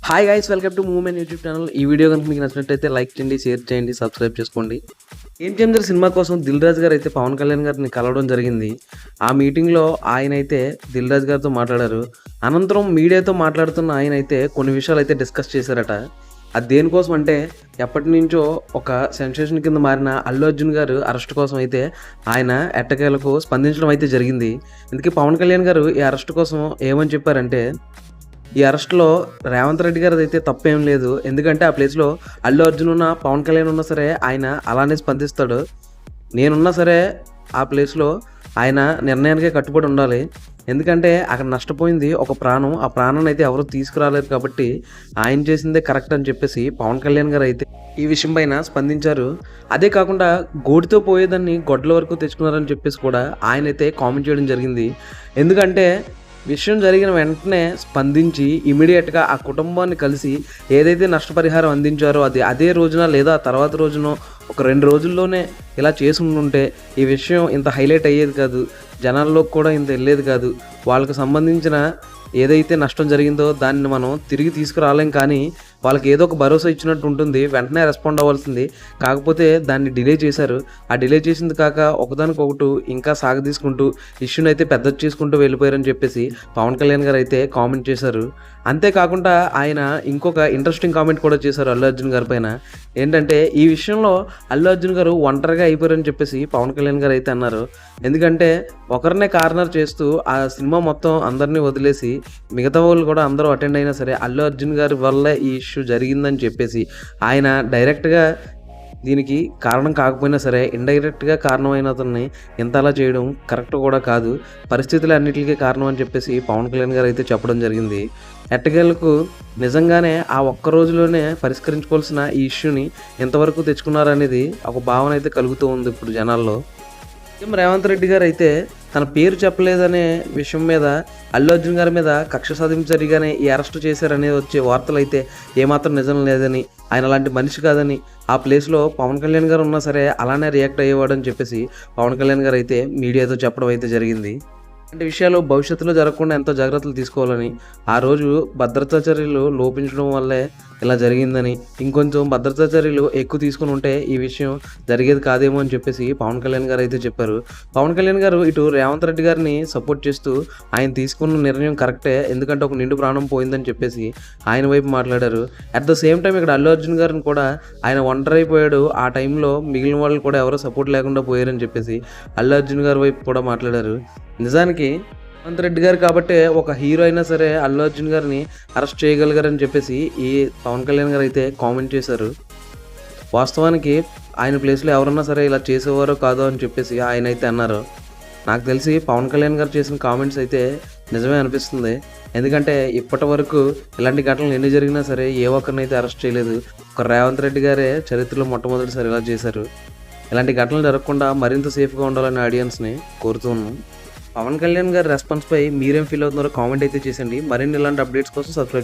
Hi guys, welcome to movement YouTube channel. ఈ video కనుక మీకు నచ్చినట్టయితే లైక్ చేయండి, షేర్ చేయండి, సబ్స్క్రైబ్ చేసుకోండి. ఏం చేంజర్ సినిమా కోసం దిల్ రాజు గారు అయితే పవన్ కళ్యాణ్ గారిని కలవడం జరిగింది. ఆ మీటింగ్లో ఆయన అయితే దిల్ రాజు గారితో మాట్లాడారు. అనంతరం మీడియాతో మాట్లాడుతున్న ఆయన అయితే కొన్ని విషయాలు అయితే డిస్కస్ చేశారట. అది దేనికోసం అంటే ఎప్పటి నుంచో ఒక సెన్సేషన్ కింద మారిన అల్లు అర్జున్ గారు అరెస్ట్ కోసం అయితే ఆయన ఎట్టకేలకు స్పందించడం అయితే జరిగింది. ఇందుకే పవన్ కళ్యాణ్ గారు ఈ అరెస్ట్ కోసం ఏమని చెప్పారంటే, ఈ అరెస్ట్లో రేవంత్ రెడ్డి గారిది అయితే తప్పేం లేదు. ఎందుకంటే ఆ ప్లేస్లో అల్లు అర్జున్ ఉన్న, పవన్ కళ్యాణ్ ఉన్నా సరే ఆయన అలానే స్పందిస్తాడు. నేనున్నా సరే ఆ ప్లేస్లో ఆయన నిర్ణయానికే కట్టుబడి ఉండాలి. ఎందుకంటే అక్కడ నష్టపోయింది ఒక ప్రాణం. ఆ ప్రాణాన్ని అయితే ఎవరు తీసుకురాలేరు కాబట్టి ఆయన చేసిందే కరెక్ట్ అని చెప్పేసి పవన్ కళ్యాణ్ గారు అయితే ఈ విషయం పైన స్పందించారు. అదే కాకుండా గోటితో పోయేదాన్ని గొడ్ల వరకు తెచ్చుకున్నారని చెప్పేసి కూడా ఆయన అయితే కామెంట్ చేయడం జరిగింది. ఎందుకంటే విషయం జరిగిన వెంటనే స్పందించి ఇమీడియట్గా ఆ కుటుంబాన్ని కలిసి ఏదైతే నష్టపరిహారం అందించారో అది అదే రోజున లేదా తర్వాత రోజున ఒక 2 రోజుల్లోనే ఇలా చేసుకుంటుంటే ఈ విషయం ఇంత హైలైట్ అయ్యేది కాదు, జనాల్లోకి కూడా ఇంత వెళ్ళేది కాదు. వాళ్ళకు సంబంధించిన ఏదైతే నష్టం జరిగిందో దాన్ని మనం తిరిగి తీసుకురాలేం, కానీ వాళ్ళకి ఏదో ఒక భరోసా ఇచ్చినట్టు ఉంటుంది. వెంటనే రెస్పాండ్ అవ్వాల్సింది, కాకపోతే దాన్ని డిలే చేశారు. ఆ డిలే చేసింది కాక ఒకదానికొకటి ఇంకా సాగదీసుకుంటూ ఇష్యూని అయితే పెద్ద చేసుకుంటూ వెళ్ళిపోయారని చెప్పేసి పవన్ కళ్యాణ్ గారు అయితే కామెంట్ చేశారు. అంతేకాకుండా ఆయన ఇంకొక ఇంట్రెస్టింగ్ కామెంట్ కూడా చేశారు అల్లు అర్జున్ గారి పైన. ఏంటంటే ఈ విషయంలో అల్లు అర్జున్ గారు ఒంటరిగా అయిపోయారని చెప్పేసి పవన్ కళ్యాణ్ గారు అయితే అన్నారు. ఎందుకంటే ఒకరినే కార్నర్ చేస్తూ ఆ సినిమా మొత్తం అందరినీ వదిలేసి మిగతా వాళ్ళు కూడా అందరూ అటెండ్ అయినా సరే అల్లు అర్జున్ గారి వల్లే ఈ ఇష్యూ జరిగిందని చెప్పేసి ఆయన డైరెక్ట్గా దీనికి కారణం కాకపోయినా సరే ఇండైరెక్ట్గా కారణమైన అతన్ని ఇంతలా చేయడం కరెక్ట్ కూడా కాదు, పరిస్థితులు అన్నిటికీ కారణం అని చెప్పేసి పవన్ కళ్యాణ్ గారు అయితే చెప్పడం జరిగింది. ఎట్టకేలకు నిజంగానే ఆ ఒక్క రోజులోనే పరిష్కరించుకోవాల్సిన ఈ ఇష్యూని ఎంతవరకు తెచ్చుకున్నారనేది ఒక భావన అయితే కలుగుతూ ఉంది ఇప్పుడు జనాల్లో. రేవంత్ రెడ్డి గారు అయితే తన పేరు చెప్పలేదనే విషయం మీద అల్లు అర్జున్ గారి మీద కక్ష సాధించరిగానే ఈ అరెస్ట్ చేశారనేది వచ్చే వార్తలు అయితే ఏమాత్రం నిజం లేదని, ఆయన అలాంటి మనిషి కాదని, ఆ ప్లేస్లో పవన్ కళ్యాణ్ గారు ఉన్నా సరే అలానే రియాక్ట్ అయ్యేవాడు అని చెప్పేసి పవన్ కళ్యాణ్ గారు అయితే మీడియాతో చెప్పడం అయితే జరిగింది. అంటే విషయాలు భవిష్యత్తులో జరగకుండా ఎంతో జాగ్రత్తలు తీసుకోవాలని, ఆ రోజు భద్రతా చర్యలు లోపించడం వల్లే ఇలా జరిగిందని, ఇంకొంచెం భద్రతా చర్యలు ఎక్కువ తీసుకుని ఉంటే ఈ విషయం జరిగేది కాదేమో అని చెప్పేసి పవన్ కళ్యాణ్ గారు అయితే చెప్పారు. పవన్ కళ్యాణ్ గారు ఇటు రేవంత్ రెడ్డి గారిని సపోర్ట్ చేస్తూ ఆయన తీసుకున్న నిర్ణయం కరెక్టే, ఎందుకంటే ఒక నిండు ప్రాణం పోయిందని చెప్పేసి ఆయన వైపు మాట్లాడారు. అట్ ద సేమ్ టైం ఇక్కడ అల్లు అర్జున్ గారిని కూడా ఆయన ఒంటరి అయిపోయాడు, ఆ టైంలో మిగిలిన వాళ్ళు కూడా ఎవరో సపోర్ట్ లేకుండా పోయారని చెప్పేసి అల్లు అర్జున్ గారి వైపు కూడా మాట్లాడారు. నిజానికి రేవంత్ రెడ్డి గారు కాబట్టి ఒక హీరో అయినా సరే అల్లు అర్జున్ గారిని అరెస్ట్ చేయగలిగారని చెప్పేసి ఈ పవన్ కళ్యాణ్ గారు అయితే కామెంట్ చేశారు. వాస్తవానికి ఆయన ప్లేస్లో ఎవరన్నా సరే ఇలా చేసేవారో కాదో అని చెప్పేసి ఆయన అయితే అన్నారు. నాకు తెలిసి పవన్ కళ్యాణ్ గారు చేసిన కామెంట్స్ అయితే నిజమే అనిపిస్తుంది. ఎందుకంటే ఇప్పటి వరకు ఇలాంటి ఘటనలు ఎన్ని జరిగినా సరే ఏ ఒక్కరినైతే అరెస్ట్ చేయలేదు. ఒక రేవంత్ రెడ్డి గారే చరిత్రలో మొట్టమొదటిసారి ఇలా చేశారు. ఇలాంటి ఘటనలు జరగకుండా మరింత సేఫ్గా ఉండాలని ఆడియన్స్ని కోరుతున్నాను. పవన్ కళ్యాణ్ గారి రెస్పాన్స్పై మీరేం ఫీల్ అవుతున్నారో కామెంట్ అయితే చేయండి. మరిన్ని ఇలాంటి అప్డేట్స్ కోసం సబ్స్క్రైబ్